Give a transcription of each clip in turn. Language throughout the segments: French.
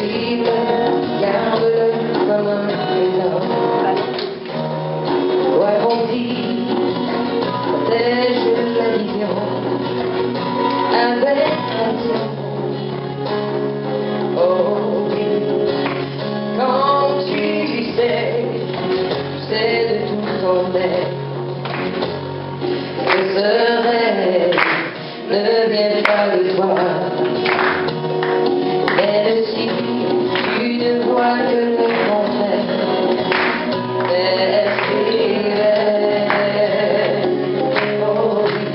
Vive, garde-le comme un trésor. Toi grandis, protège la vision avec passion. Oh oui, quand tu sais de tout ton être, que ce rêve ne vient pas de toi. Même si tu ne vois que le contraire, oh oui,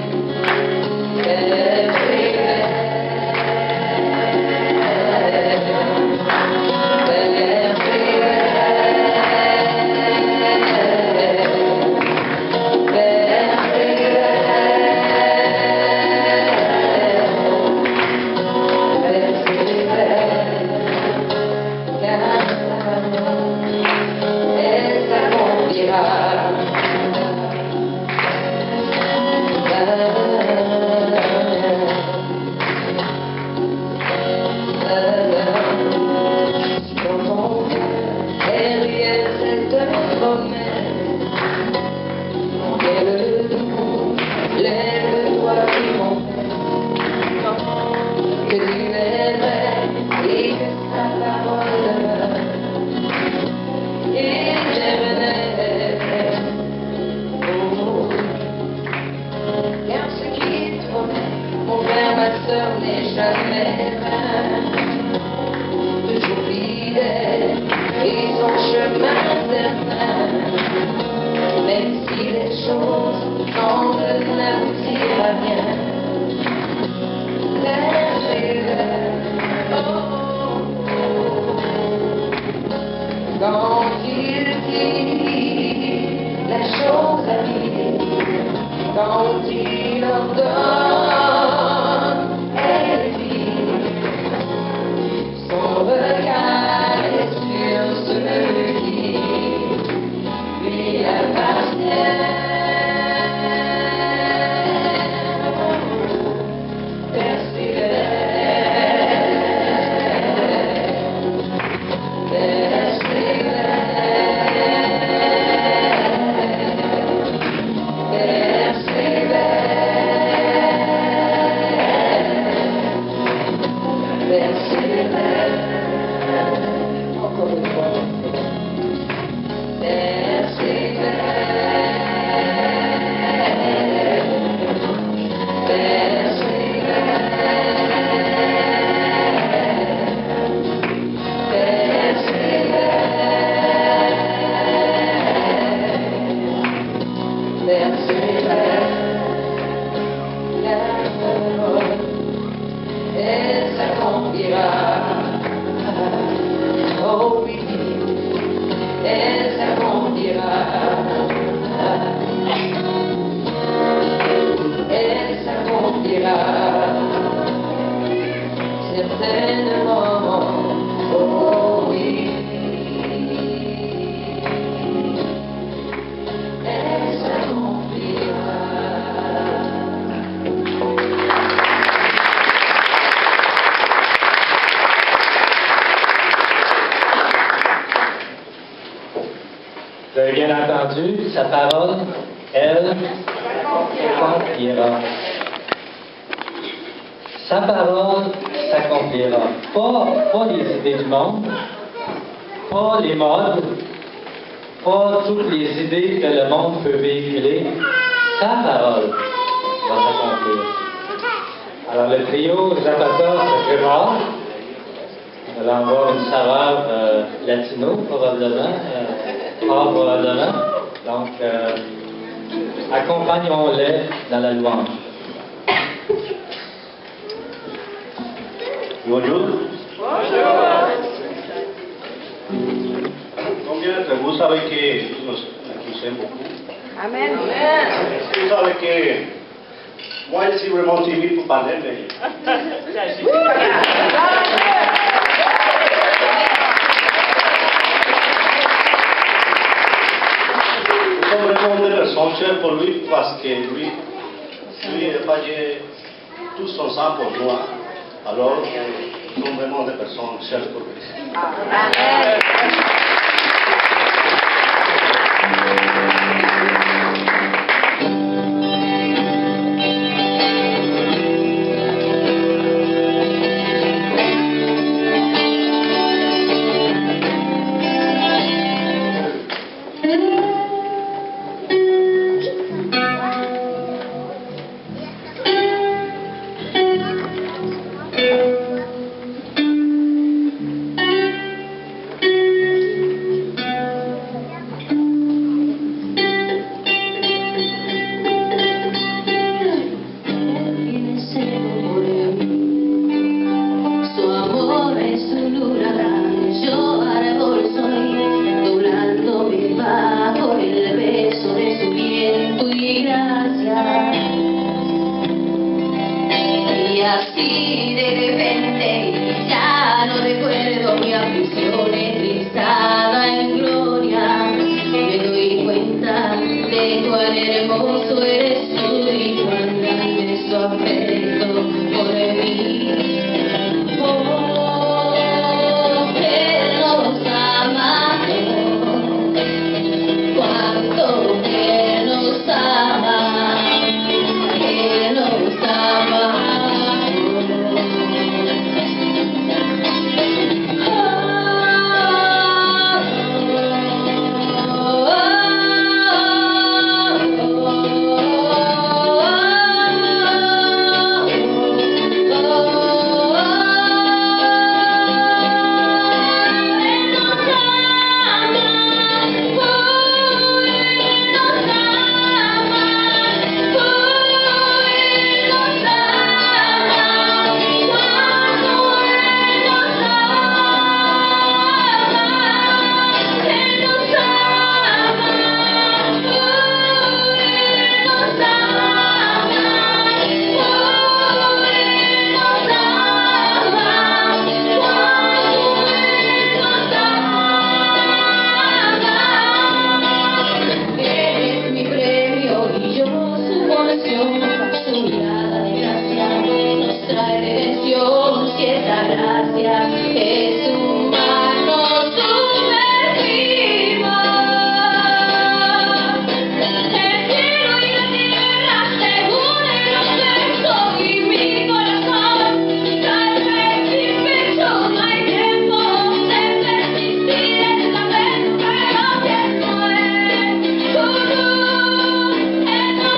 que tu aimerais et que ta parole éternelle. Oh, car ce qu'il promet, mon frère, ma soeur, n'est jamais vain. Toujours fidèle et son chemin certain, même si les choses semblent n'aboutir à rien. Quand il dit la chose à dire, quand il ordonne, elle vit. Son regard est sur celui qui lui appartient. Elle s'accomplira. Oh oui, elle s'accomplira. Elle s'accomplira. Certainement. Oh oui. Elle s'accomplira. Vous avez bien entendu, sa parole, elle s'accomplira. Sa parole s'accomplira. Pas les idées du monde, pas les modes, pas toutes les idées que le monde peut véhiculer. Sa parole va s'accomplir. Alors le trio Zapata se prépare. Nous allons avoir une saveur latino, probablement. Probablement. Donc, accompagnons-les dans la louange. Bonjour. Bonjour. Combien de vous savez que nous aime beaucoup? Amen. Vous savez que moi, je suis vraiment timide pour parler, mais... Vraiment des personnes chères pour lui parce que lui a payé tout son sang pour moi. Alors, sont vraiment des personnes chères pour Christ. Así de repente ya no recuerdo mi aflicción eclipsada en gloria. Me doy cuenta de cuán hermoso eres tú y cuán grande es tu afecto por mí. Oh, que nos ama, cuánto que nos ama, que nos ama. Gracia es un mano sumergida. El cielo y la tierra se unen los versos y mi corazón tal vez sin pecho. No hay tiempo de persistir en la mente, pero pienso en tu luz, en tu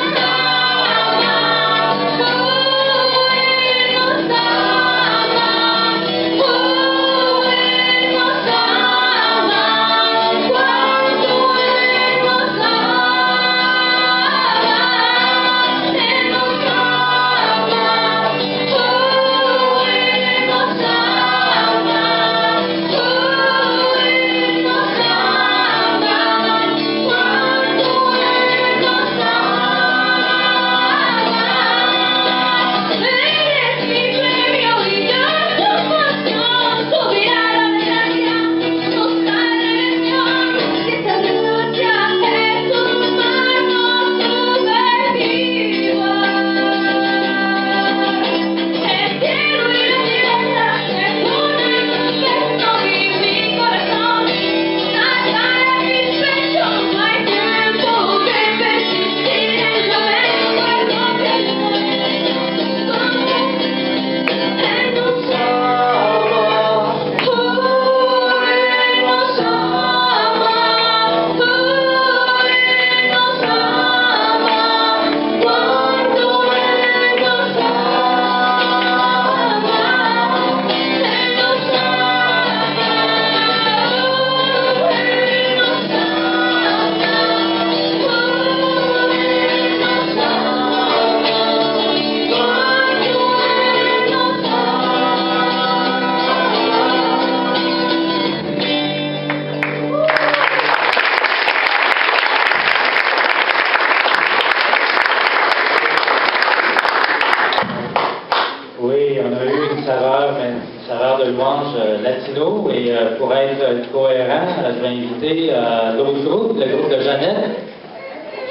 Oui, on a eu une saveur de louange latino et pour être cohérent, je vais inviter l'autre groupe, le groupe de Jeannette.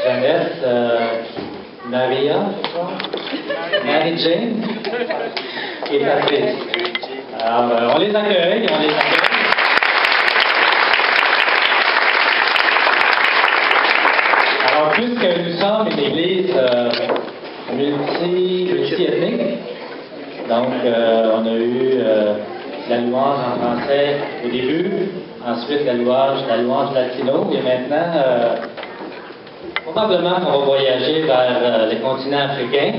Jeannette, Maria, je crois, Mary Jane et Patrice. Alors, on les accueille, on les accueille. Alors, puisque nous sommes une église multi-ethnique, donc on a eu la louange en français au début, ensuite la louange latino, et maintenant, probablement qu'on va voyager vers le continent africain.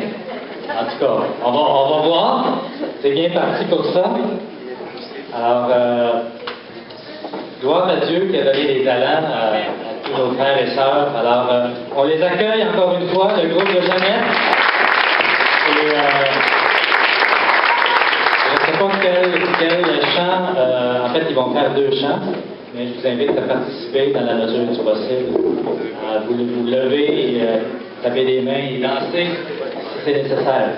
En tout cas, on va voir. C'est bien parti pour ça. Alors, gloire à Dieu qui a donné des talents à tous nos frères et sœurs. Alors, on les accueille encore une fois, le groupe de Jeannette. Et je ne sais pas quel chant, en fait, ils vont faire 2 chants, mais je vous invite à participer dans la mesure du possible. À vous lever, et, taper des mains et danser si c'est nécessaire.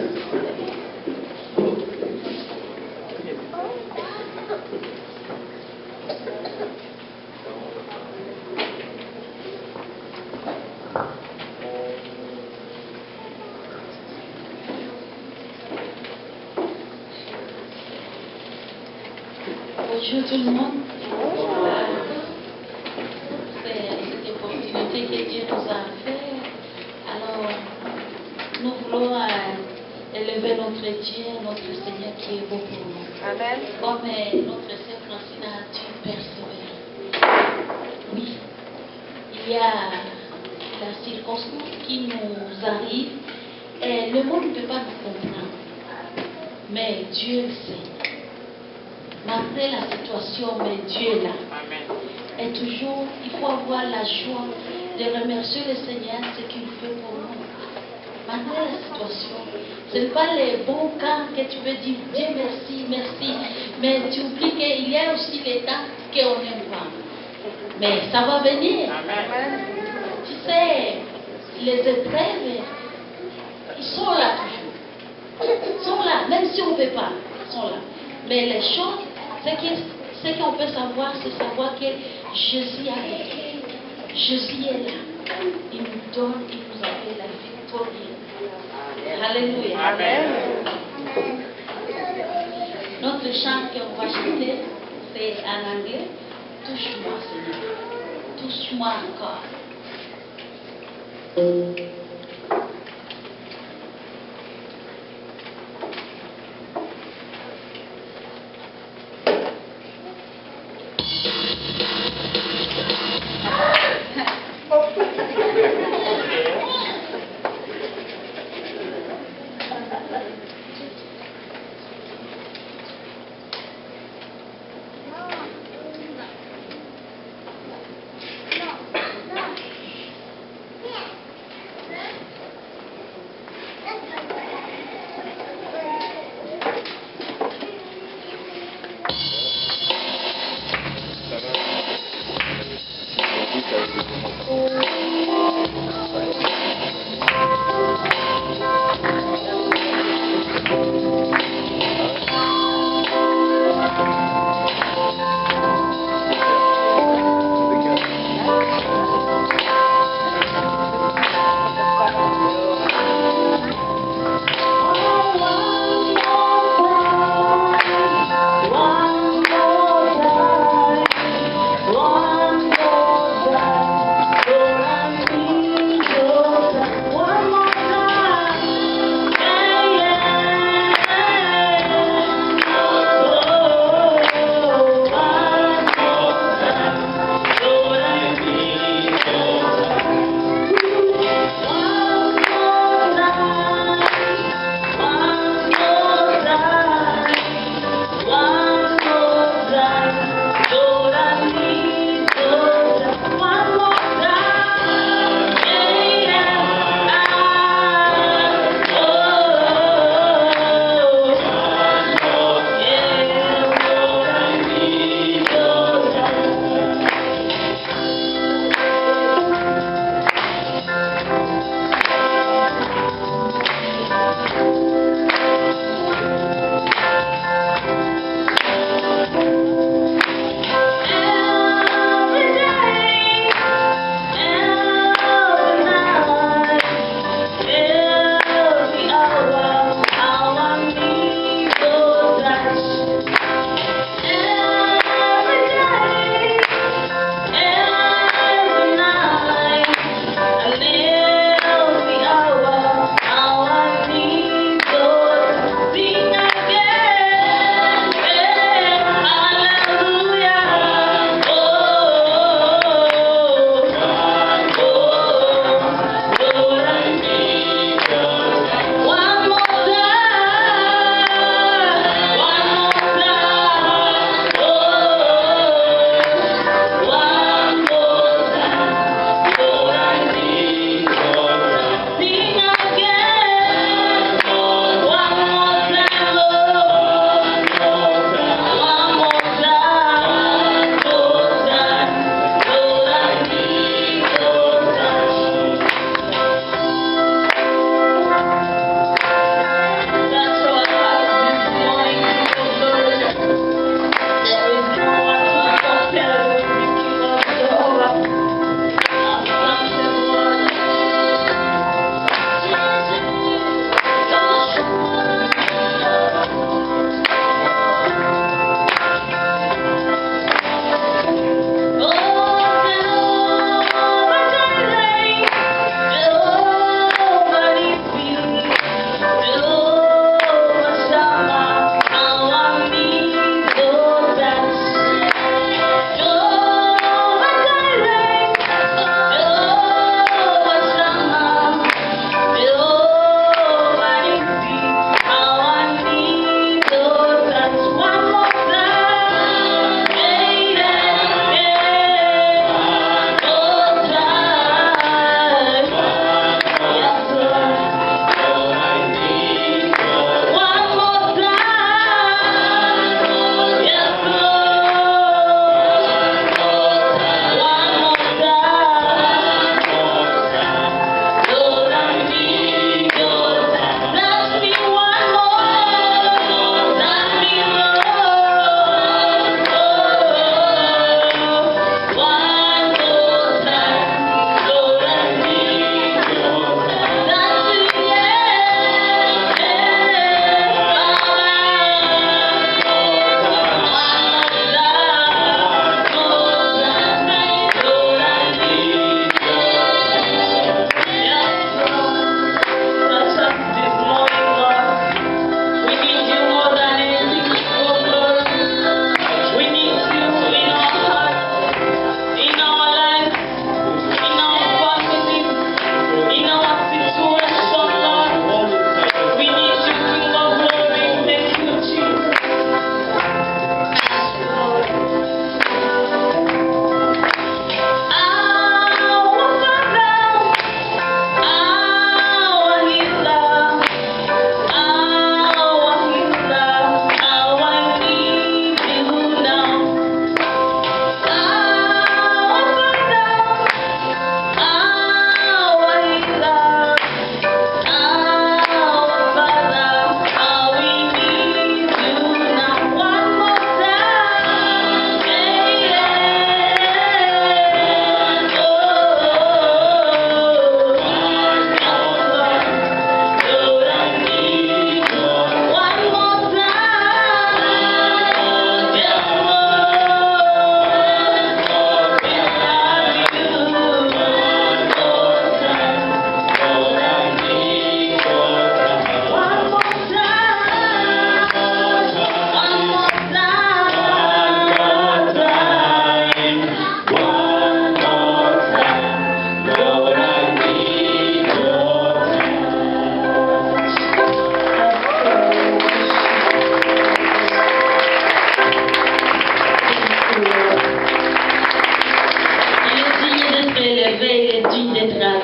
Bonjour tout le monde. C'est cette opportunité que Dieu nous a fait. Alors, nous voulons élever notre Dieu, notre Seigneur qui est beau pour nous. Amen. Comme notre sœur Francine a dû persévérer. Oui, il y a la circonstance qui nous arrive et le monde ne peut pas nous comprendre. Mais Dieu le sait. Malgré la situation, mais Dieu est là. Et toujours, il faut avoir la joie de remercier le Seigneur ce qu'il fait pour nous. Malgré la situation, ce n'est pas les bons cas que tu veux dire Dieu merci, merci. Mais tu oublies qu'il y a aussi les temps qu'on n'aime pas. Mais ça va venir. Tu sais, les épreuves, ils sont là toujours. Ils sont là, même si on ne veut pas, ils sont là. Mais les choses, ce qu'on peut savoir, c'est savoir que Jésus est avec nous. Jésus est là. Il nous donne, il nous a fait la victoire. Alléluia. Amen. Notre chant qu'on va chanter, c'est en anglais. Touche-moi, Seigneur. Touche-moi encore. One more time,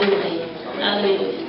adorer. Alléluia.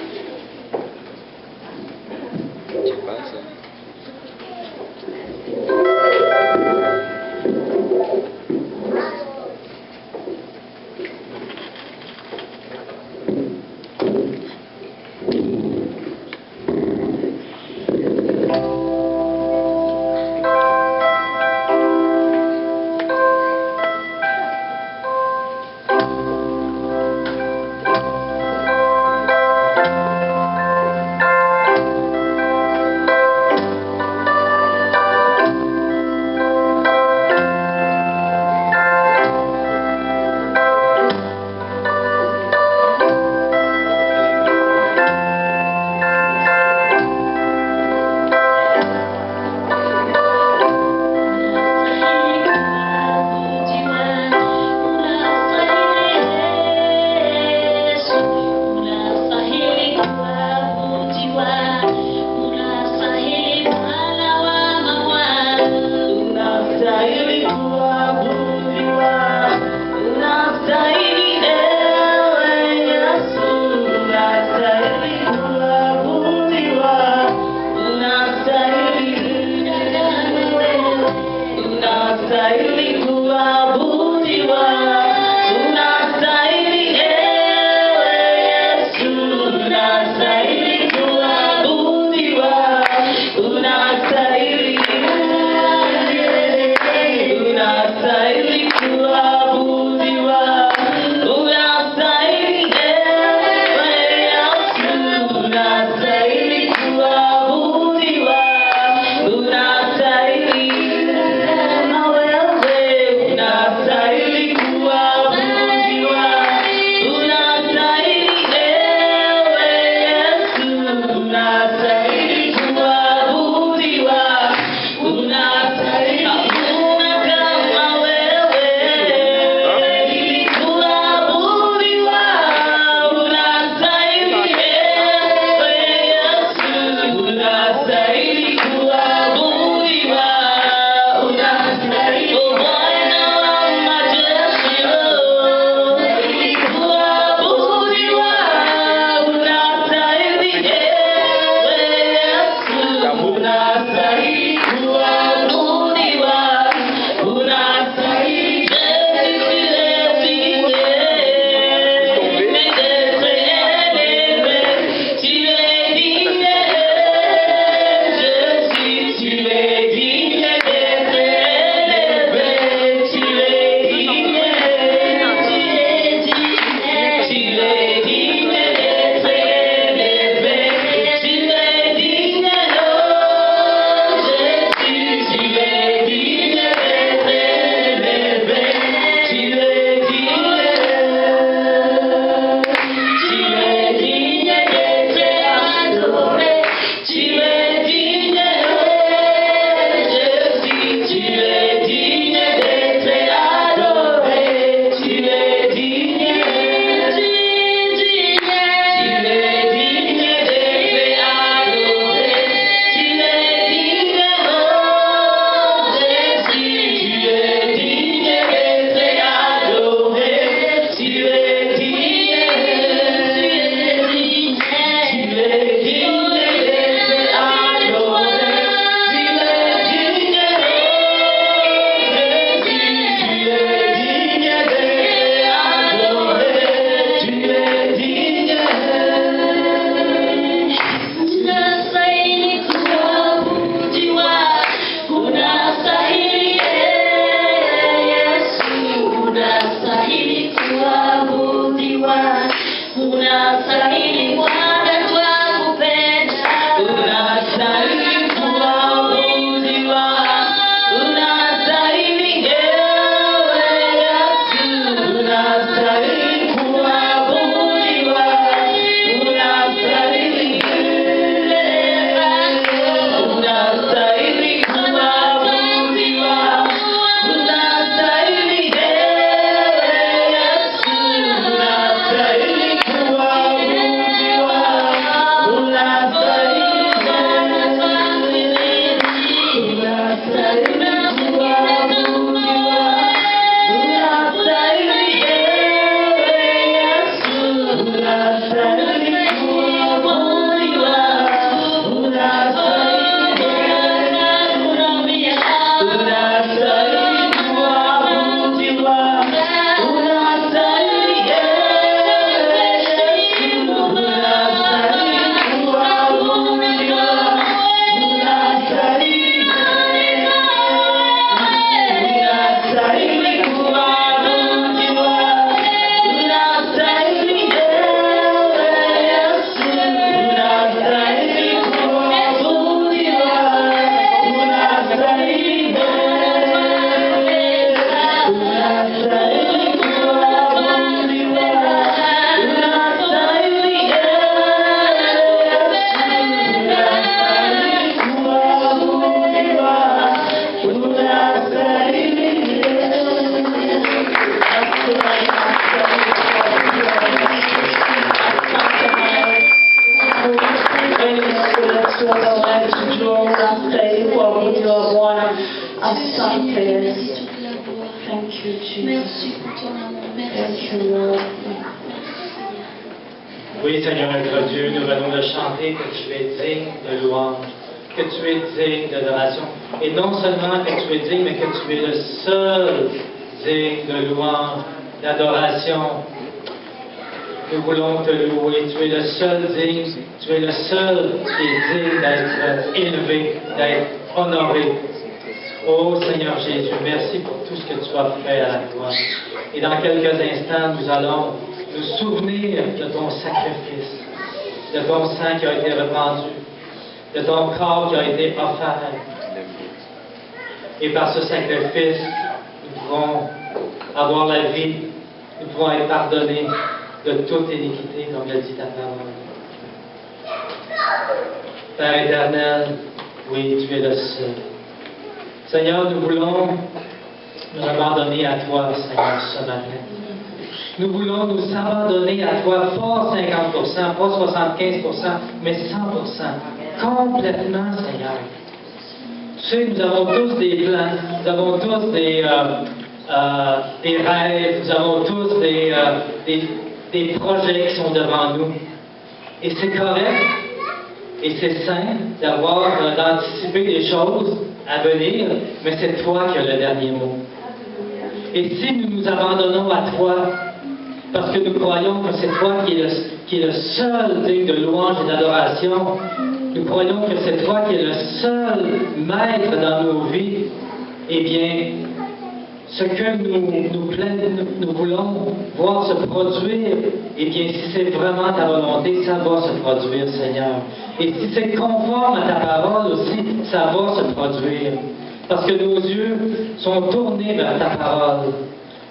Jesus. Merci pour ton amour. Merci. Thank you, Lord. Oui, Seigneur notre Dieu, nous venons de chanter que tu es digne de louange, que tu es digne d'adoration. Et non seulement que tu es digne, mais que tu es le seul digne de louange, d'adoration. Nous voulons te louer. Tu es le seul digne, tu es le seul qui est digne d'être élevé, d'être honoré. Oh Seigneur Jésus, merci pour tout ce que tu as fait à la croix. Et dans quelques instants, nous allons nous souvenir de ton sacrifice, de ton sang qui a été répandu, de ton corps qui a été offert. Et par ce sacrifice, nous pouvons avoir la vie, nous pouvons être pardonnés de toute iniquité, comme le dit ta parole. Père éternel, oui, tu es le seul. Seigneur, nous voulons nous abandonner à toi, Seigneur, ce matin. Nous voulons nous abandonner à toi, pas 50%, pas 75%, mais 100%. Complètement, Seigneur. Tu sais, nous avons tous des plans, nous avons tous des rêves, nous avons tous des projets qui sont devant nous. Et c'est correct, et c'est sain d'anticiper des choses à venir, mais c'est toi qui as le dernier mot. Et si nous nous abandonnons à toi, parce que nous croyons que c'est toi qui est le seul digne de louange et d'adoration, nous croyons que c'est toi qui es le seul maître dans nos vies, eh bien, ce que nous voulons voir se produire, eh bien, si c'est vraiment ta volonté, ça va se produire, Seigneur. Et si c'est conforme à ta parole aussi, ça va se produire. Parce que nos yeux sont tournés vers ta parole.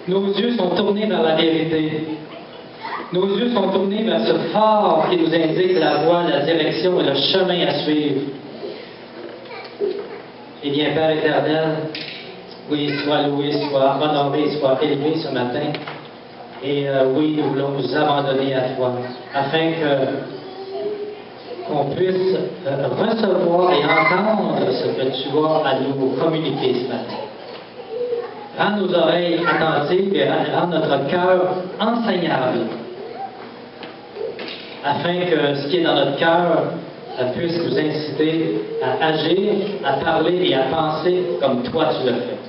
Nos yeux sont tournés vers la vérité. Nos yeux sont tournés vers ce phare qui nous indique la voie, la direction et le chemin à suivre. Eh bien, Père éternel, oui, sois loué, sois honoré, sois élevé ce matin. Et oui, nous voulons nous abandonner à toi, afin qu'on puisse recevoir et entendre ce que tu as à nous communiquer ce matin. Rends nos oreilles attentives et rends notre cœur enseignable, afin que ce qui est dans notre cœur puisse nous inciter à agir, à parler et à penser comme toi tu le fais.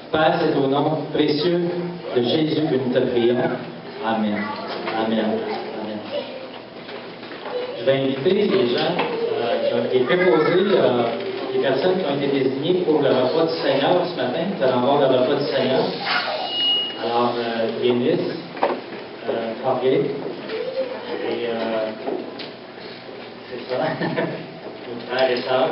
Père, c'est au nom précieux de Jésus que nous te prions. Amen. Amen. Amen. Je vais inviter les gens qui ont préposés, les personnes qui ont été désignées pour le repas du Seigneur ce matin. Nous allons avoir le repas du Seigneur. Alors, Yénis, Fabier, et c'est ça, nos frères et sœurs.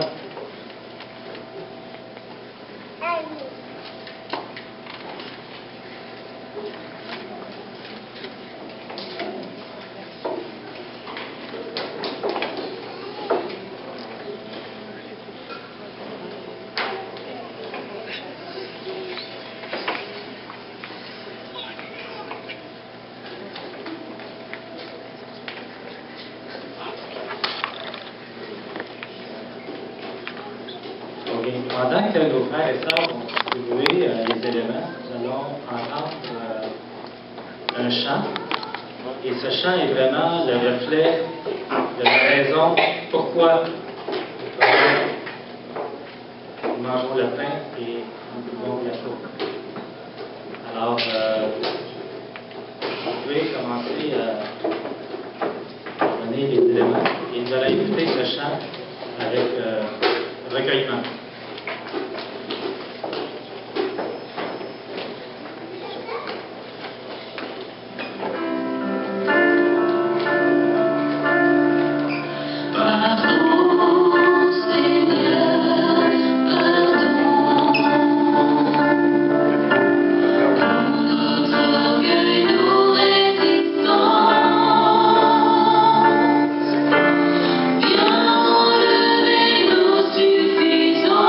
Pendant que nos frères et sœurs vont distribuer les éléments, nous allons entendre un chant. Et ce chant est vraiment le reflet de la raison pourquoi nous mangeons le pain et nous buvons la coupe. Alors, vous pouvez commencer à donner les éléments. Et nous allons écouter ce chant avec recueillement. Viens enlever nos suffisances.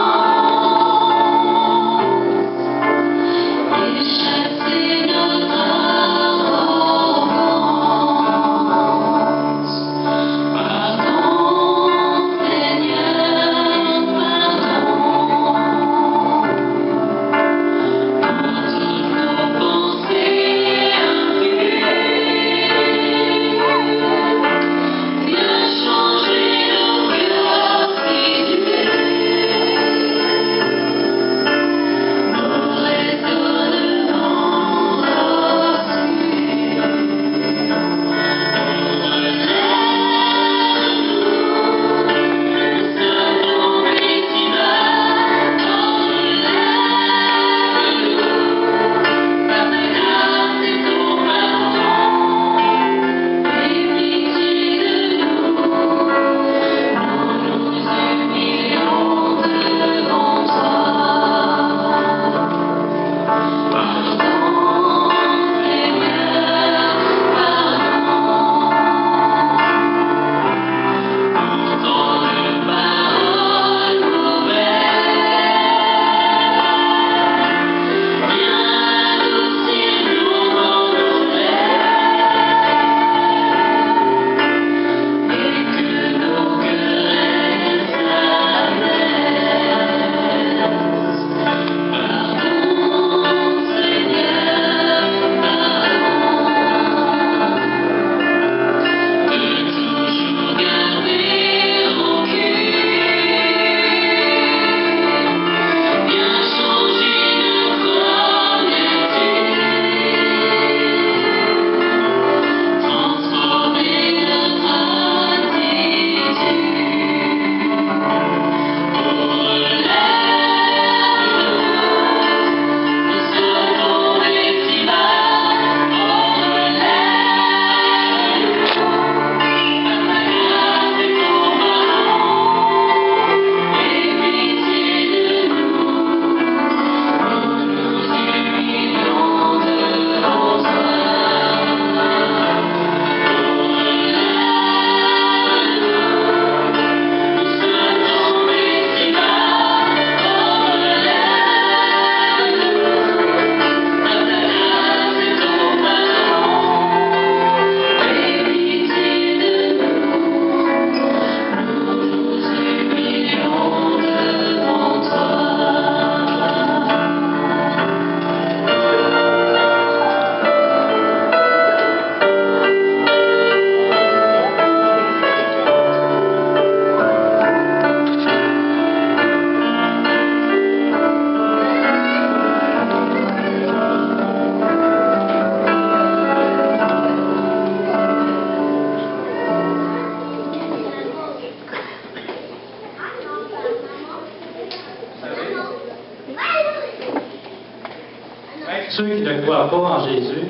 croient pas en Jésus,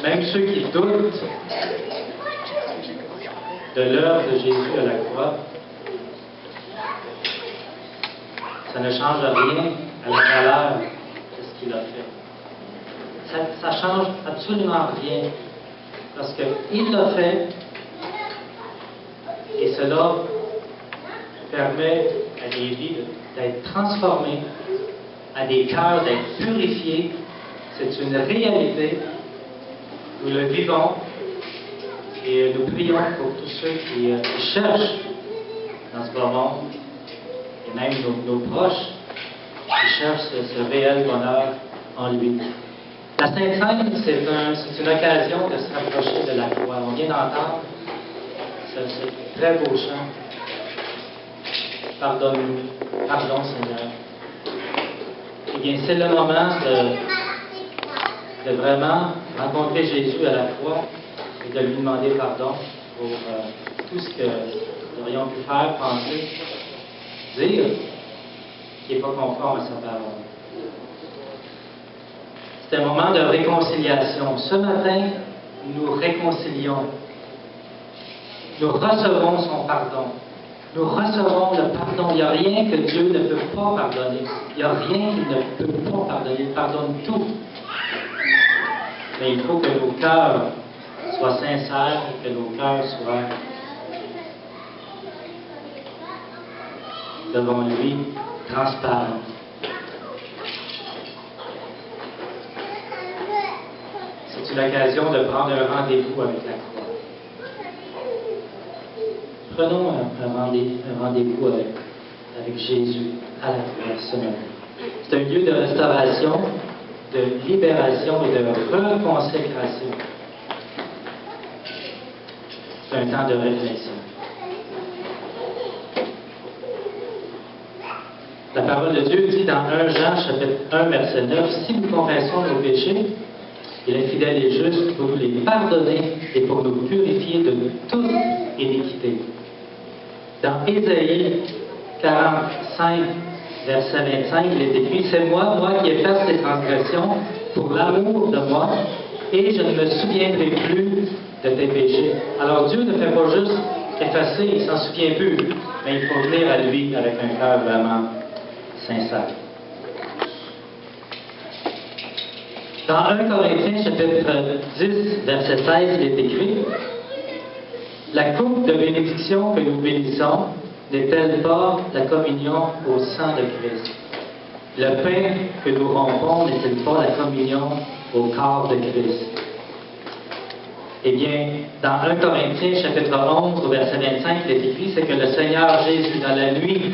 même ceux qui doutent de l'œuvre de Jésus à la croix, ça ne change rien à la valeur de ce qu'il a fait. Ça change absolument rien, parce qu'il l'a fait, et cela permet à des vies d'être transformées, à des cœurs d'être purifiés. C'est une réalité. Nous le vivons et nous prions pour tous ceux qui cherchent dans ce moment, et même nos proches, qui cherchent ce réel bonheur en lui. La Sainte Seine, c'est une occasion de se rapprocher de la croix. On vient d'entendre ce très beau chant. Pardonne-nous, pardon Seigneur. Eh bien, c'est le moment de vraiment rencontrer Jésus à la croix et de lui demander pardon pour tout ce que nous aurions pu faire, penser, dire, qui n'est pas conforme à sa parole. C'est un moment de réconciliation. Ce matin, nous réconcilions. Nous recevons son pardon. Nous recevons le pardon. Il n'y a rien que Dieu ne peut pas pardonner. Il n'y a rien qu'il ne peut pas pardonner. Il pardonne tout. Mais il faut que nos cœurs soient sincères et que nos cœurs soient devant lui transparents. C'est une occasion de prendre un rendez-vous avec la croix. Prenons un rendez-vous avec Jésus à la croix ce matin. C'est un lieu de restauration, de libération et de reconsécration. C'est un temps de réflexion. La parole de Dieu dit dans 1 Jean, chapitre 1, verset 9, « Si nous confessons nos péchés, il est fidèle et juste pour nous les pardonner et pour nous purifier de toute iniquité. » Dans Ésaïe 45, verset 25, il est écrit « C'est moi qui ai fait ces transgressions pour l'amour de moi, et je ne me souviendrai plus de tes péchés. » Alors Dieu ne fait pas juste effacer, il ne s'en souvient plus, mais il faut venir à lui avec un cœur vraiment sincère. Dans 1 Corinthiens, chapitre 10, verset 16, il est écrit « La coupe de bénédiction que nous bénissons n'est-elle pas la communion au sang de Christ? Le pain que nous rompons n'est-il pas la communion au corps de Christ? » Eh bien, dans 1 Corinthiens, chapitre 11, verset 25, il est écrit, c'est que le Seigneur Jésus, dans la nuit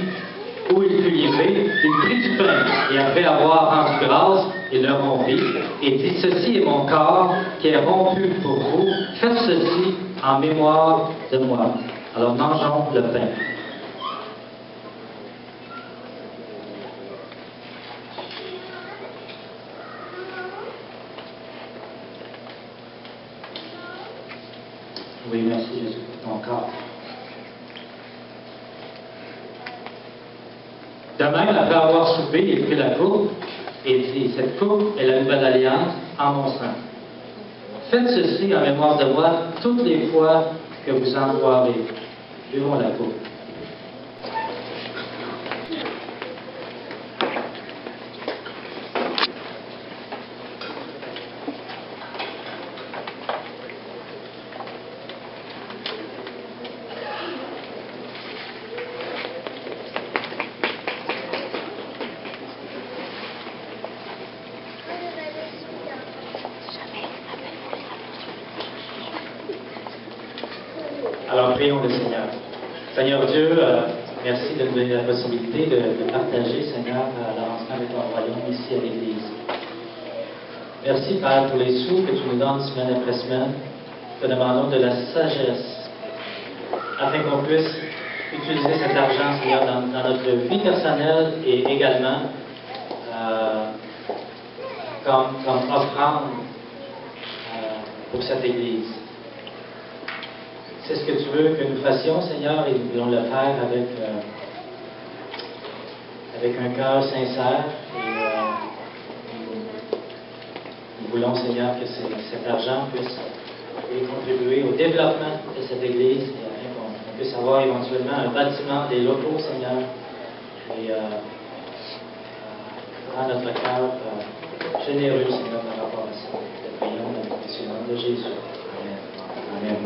où il fut livré, il prit du pain, et après avoir rendu grâce, il le rompit, et dit, « Ceci est mon corps qui est rompu pour vous, faites ceci en mémoire de moi. » Alors mangeons le pain. Oui, merci Jésus pour ton corps. De même, après avoir soupé, il prit la coupe et dit, « Cette coupe est la nouvelle alliance en mon sang. Faites ceci en mémoire de moi toutes les fois que vous en boirez. » Buvons la coupe. Alors, prions le Seigneur. Seigneur Dieu, merci de nous donner la possibilité de partager, Seigneur, l'avancement de ton royaume ici à l'Église. Merci, Père, pour les sous que tu nous donnes semaine après semaine. Te demandons de la sagesse afin qu'on puisse utiliser cet argent, Seigneur, dans notre vie personnelle et également comme offrande pour cette Église. C'est ce que tu veux que nous fassions, Seigneur, et nous voulons le faire avec un cœur sincère nous voulons, Seigneur, que cet argent puisse contribuer au développement de cette Église et afin qu'on puisse avoir éventuellement un bâtiment, des locaux, Seigneur, et rendre notre cœur généreux, Seigneur, par rapport à ça. Nous prions dans le précieux nom de Jésus. Amen. Amen.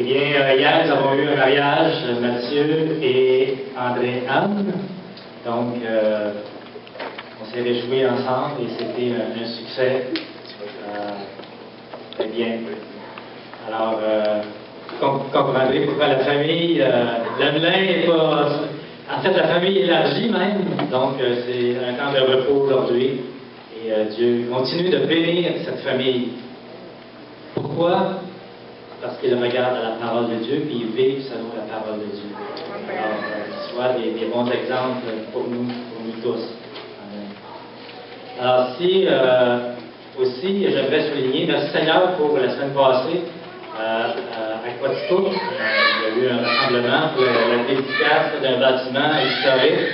Eh bien, hier, nous avons eu un mariage, Mathieu et André-Anne. Donc, on s'est réjouis ensemble et c'était un succès. Très bien. Alors, vous comprendrez pourquoi la famille, Lemelin n'est pas... En fait, la famille élargie même. Donc, c'est un temps de repos aujourd'hui. Et Dieu continue de bénir cette famille. Pourquoi? Parce qu'ils regardent à la parole de Dieu, puis ils vivent selon la parole de Dieu. Alors, qu'ils soient des bons exemples pour nous tous. Amen. Alors, aussi, j'aimerais souligner notre Seigneur pour la semaine passée, à Quaticook. Il y a eu un rassemblement pour la dédicace d'un bâtiment historique.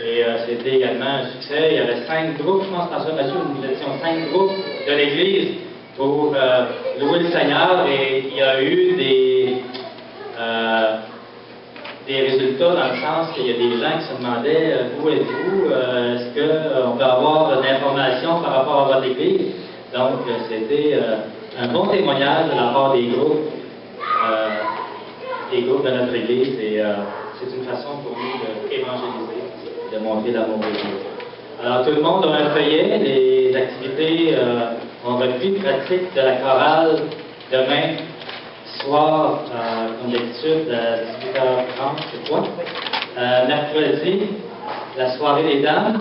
Et c'était également un succès. Il y avait 5 groupes, je pense, François Mathieu, nous étions 5 groupes de l'Église pour louer le Seigneur, et il y a eu des résultats dans le sens qu'il y a des gens qui se demandaient où êtes-vous, est-ce qu'on peut avoir d'informations par rapport à votre Église. Donc c'était un bon témoignage de la part des groupes de notre Église, et c'est une façon pour nous d'évangéliser, de montrer l'amour de Dieu. Alors tout le monde a un feuillet, les activités ont repris, pratique de la chorale demain soir, comme d'habitude, à 18h30, c'est quoi? Mercredi, la soirée des dames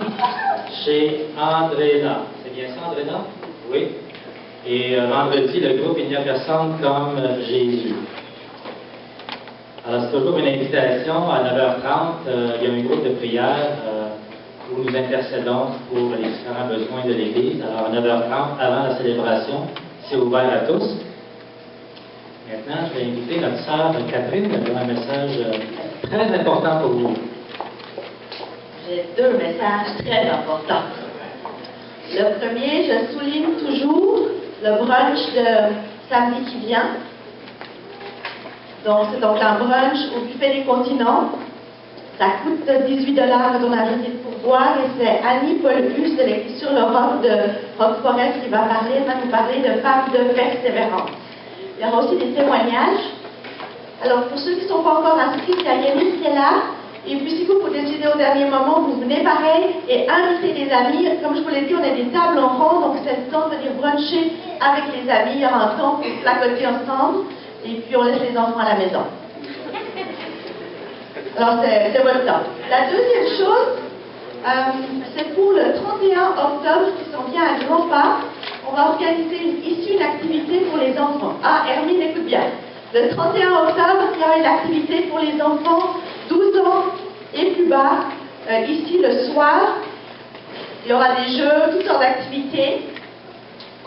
chez Andréna. C'est bien ça, Andréna? Oui. Et vendredi, le groupe Il n'y a personne comme Jésus. Alors, c'est toujours une invitation à 9h30. Il y a un groupe de prière où nous intercédons pour les différents besoins de l'Église. Alors, à 9h30, avant la célébration, c'est ouvert à tous. Maintenant, je vais inviter notre sœur Catherine à donner un message très important pour vous. J'ai 2 messages très importants. Le premier, je souligne toujours le brunch de samedi qui vient. Donc, c'est donc un brunch au buffet des continents. Ça coûte 18 $ quand on ajoute des pourboires et c'est Annie Paulus de l'écriture L'Europe de Rock Forest qui va nous parler de femmes de persévérance. Il y aura aussi des témoignages. Alors, pour ceux qui ne sont pas encore inscrits, il y a Yannick qui est là. Et puis, si vous décidez au dernier moment, vous venez pareil et invitez des amis. Comme je vous l'ai dit, on a des tables en rond, donc c'est le temps de venir bruncher avec les amis. Il y aura un temps pour placoter ensemble et puis on laisse les enfants à la maison. Alors, c'est votre temps. La deuxième chose, c'est pour le 31 octobre qui s'en vient à grands pas. On va organiser ici une activité pour les enfants. Ah, Hermine, écoute bien. Le 31 octobre, il y aura une activité pour les enfants 12 ans et plus bas, ici le soir. Il y aura des jeux, toutes sortes d'activités.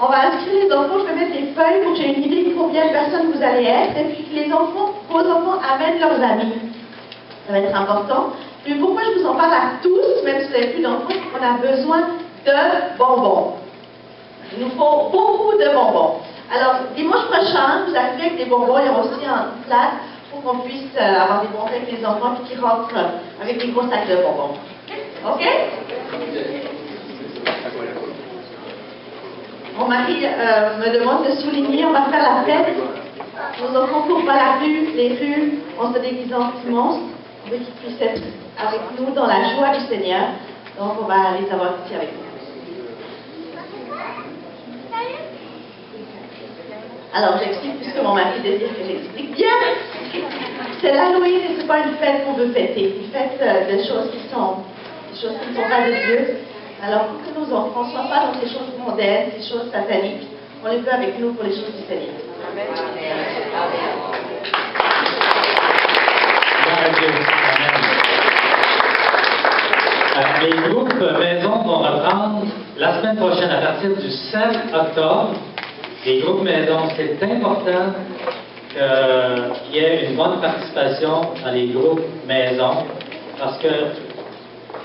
On va inscrire les enfants, je vais mettre des feuilles pour que j'ai une idée de combien de personnes vous allez être, et puis que les enfants, vos enfants amènent leurs amis. Ça va être important. Mais pourquoi je vous en parle à tous, même si vous n'avez plus d'enfants, c'est qu'on a besoin de bonbons. Il nous faut beaucoup de bonbons. Alors, dimanche prochain, vous arrivez avec des bonbons, il y aura aussi un place pour qu'on puisse avoir des bonbons avec les enfants et qui rentrent avec des gros sacs de bonbons. OK? Mon mari me demande de souligner, on va faire la fête. Nos enfants ne courent pas la rue, les rues, en se déguisant en petits monstres, pour qu'ils puissent être avec nous dans la joie du Seigneur. Donc, on va les avoir ici avec nous. Alors, j'explique puisque mon mari désire que j'explique bien. C'est l'Halloween et ce n'est pas une fête qu'on veut fêter. Une fête de choses qui ne sont pas de Dieu. Alors, pour que nos enfants ne soient pas dans ces choses mondaines, ces choses sataniques, on les veut avec nous pour les choses du Seigneur. Amen. Les groupes maison vont reprendre la semaine prochaine à partir du 7 octobre. Les groupes maison, c'est important qu'il y ait une bonne participation dans les groupes maison parce que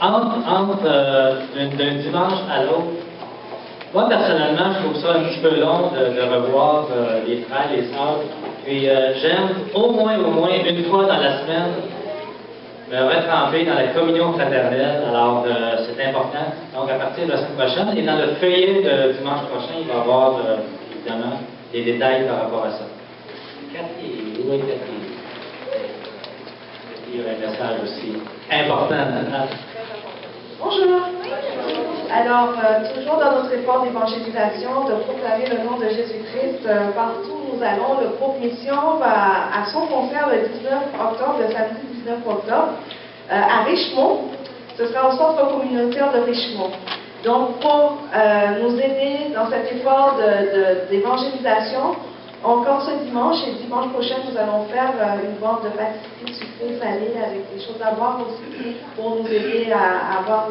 d'un dimanche à l'autre, moi personnellement, je trouve ça un petit peu long de revoir les frères, les sœurs. Puis j'aime au moins une fois dans la semaine me retremper dans la communion fraternelle. Alors c'est important. Donc à partir de la semaine prochaine, et dans le feuillet de dimanche prochain, il va y avoir évidemment des détails par rapport à ça. Cathy, où est Cathy? Il y a un message aussi important. Bonjour. Alors, toujours dans notre effort d'évangélisation, de proclamer le nom de Jésus-Christ partout où nous allons, le groupe Mission va à son concert le 19 octobre, le samedi 19 octobre, à Richemont. Ce sera au centre communautaire de Richemont. Donc, pour nous aider dans cet effort d'évangélisation, encore ce dimanche et dimanche prochain, nous allons faire une vente de pâtisserie sucrée salée avec des choses à boire aussi pour nous aider à avoir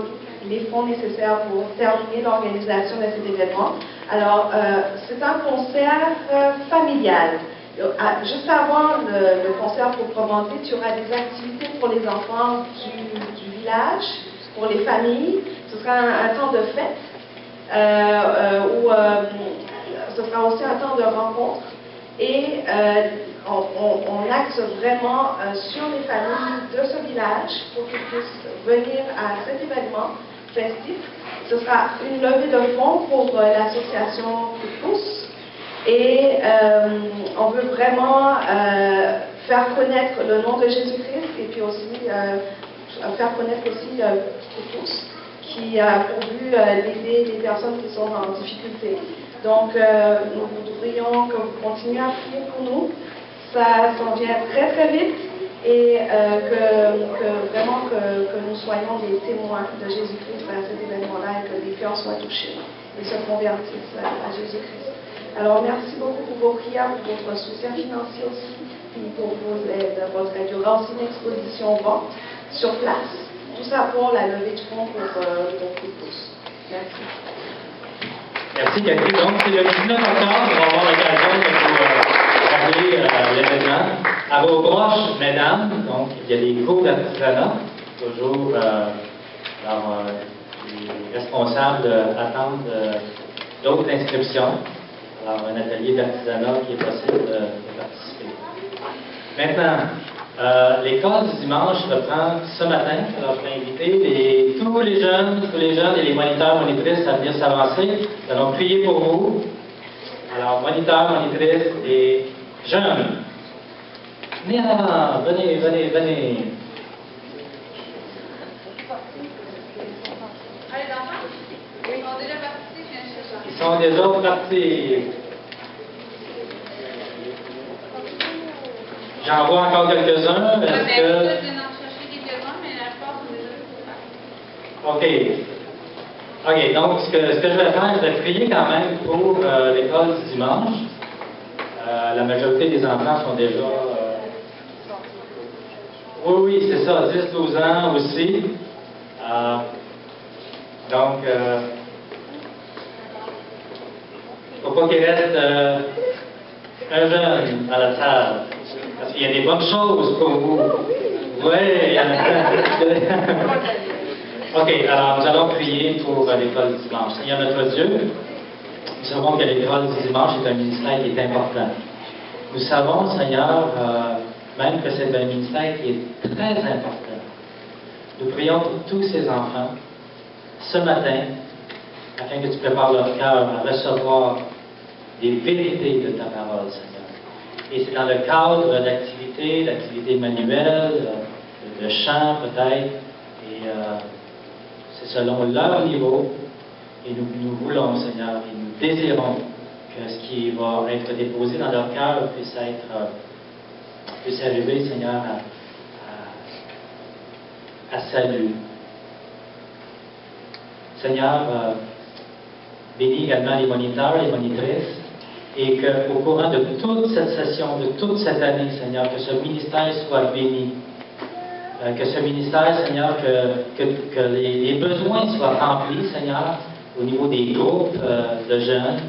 les fonds nécessaires pour terminer l'organisation de cet événement. Alors, c'est un concert familial. Juste avant le concert proprement dit, il y aura des activités pour les enfants du village, pour les familles. Ce sera un temps de fête où ce sera aussi un temps de rencontre. Et on axe vraiment sur les familles de ce village pour qu'ils puissent venir à cet événement festif. Ce sera une levée de fonds pour l'association Coup de pouce. Et on veut vraiment faire connaître le nom de Jésus-Christ et puis aussi faire connaître aussi Coup de pouce qui a pour but d'aider les personnes qui sont en difficulté. Donc, nous voudrions que vous continuiez à prier pour nous. Ça s'en vient très très vite et vraiment que nous soyons des témoins de Jésus-Christ à cet événement-là et que les cœurs soient touchés et se convertissent à Jésus-Christ. Alors, merci beaucoup pour vos prières, pour votre soutien financier aussi, et pour votre aide. Il y aura aussi une exposition vente sur place. Tout ça pour la levée de fonds pour Coup de pouce. Merci. Merci Cathy. Donc c'est le 19 octobre, on va avoir l'occasion de vous rappeler l'événement. À vos proches, mesdames, donc il y a des cours d'artisanat, toujours les responsables attendent d'autres inscriptions. Alors, un atelier d'artisanat qui est possible de participer. Maintenant, l'école du dimanche reprend ce matin. Alors, je vais inviter tous les jeunes et les moniteurs, monitrices à venir s'avancer. Nous allons prier pour vous. Alors, moniteurs, monitrices et jeunes, venez en avant, venez. Allez, l'enfant? Ils sont déjà partis, je viens de chercher. Ils sont déjà partis. J'en vois encore quelques-uns. Est-ce que... Je viens d'en chercher quelques-uns, mais la plupart sont déjà partis. OK, donc ce que je vais faire, je vais prier quand même pour l'école du dimanche. La majorité des enfants sont déjà... Oui, c'est ça, 10-12 ans aussi. Donc, il ne faut pas qu'il reste un jeune à la table. Parce qu'il y a des bonnes choses pour vous. Oui, il y en a. OK, alors nous allons prier pour l'école du dimanche. Seigneur notre Dieu, nous savons que l'école du dimanche est un ministère qui est important. Nous savons, Seigneur, même que c'est un ministère qui est très important. Nous prions pour tous ces enfants ce matin, afin que tu prépares leur cœur à recevoir des vérités de ta parole, Seigneur. Et c'est dans le cadre d'activités manuelles, de chant peut-être, et c'est selon leur niveau, et nous voulons, Seigneur, et nous désirons que ce qui va être déposé dans leur cœur puisse arriver, Seigneur, à salut. Seigneur, bénis également les moniteurs, les monitrices, et qu'au courant de toute cette session, de toute cette année, Seigneur, que ce ministère soit béni. Que ce ministère, Seigneur, que les besoins soient remplis, Seigneur, au niveau des groupes de jeunes,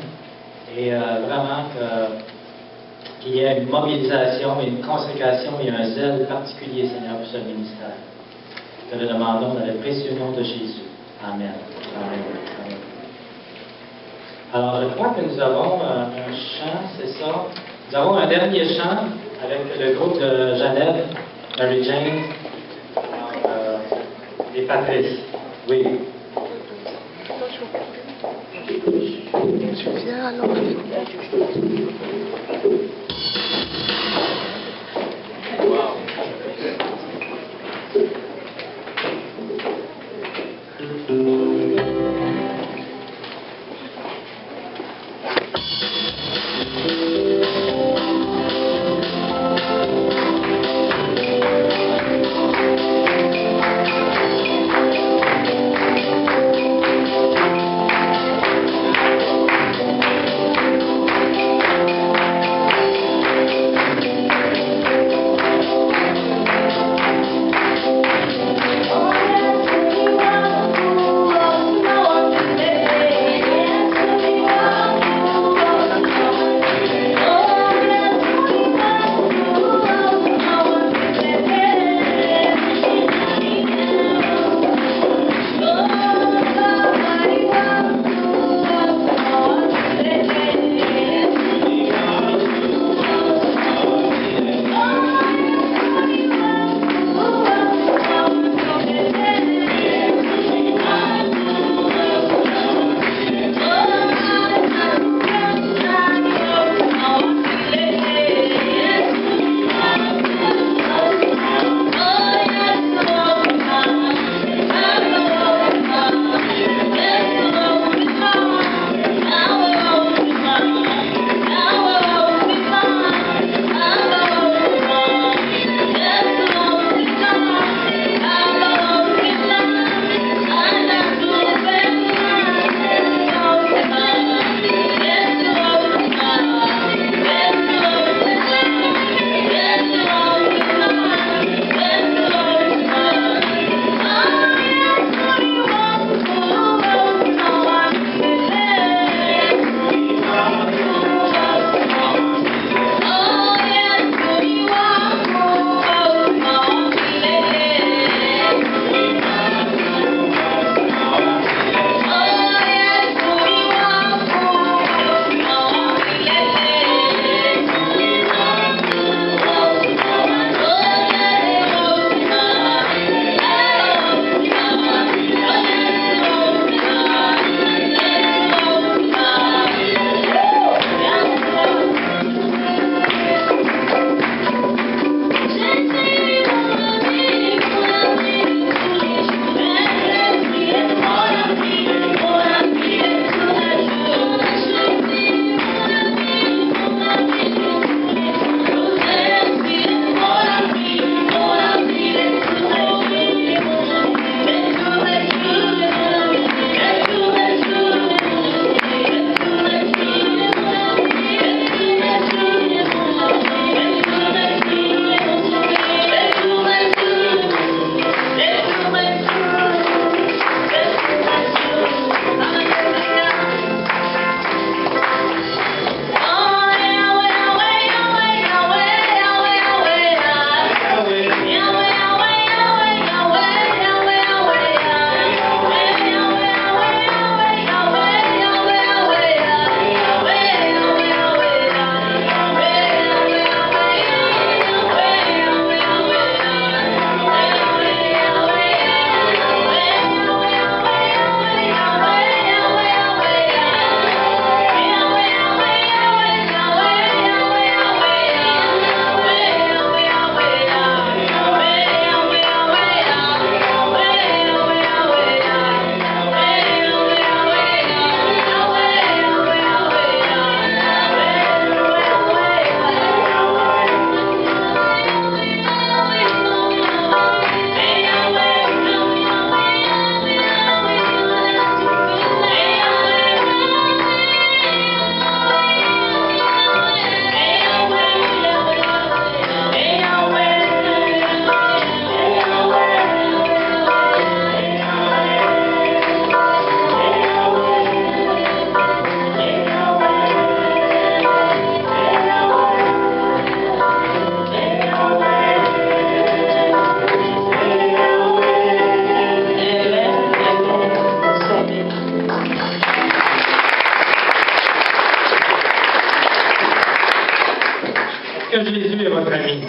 et vraiment qu'il y ait une mobilisation, une consécration et un zèle particulier, Seigneur, pour ce ministère. Te le demandons dans le précieux nom de Jésus. Amen. Amen. Amen. Alors, je crois que nous avons un chant, c'est ça. Nous avons un dernier chant avec le groupe de Jeannette, Mary Jane et Patrice. Oui. Tu viens alors. que Jésus est votre ami.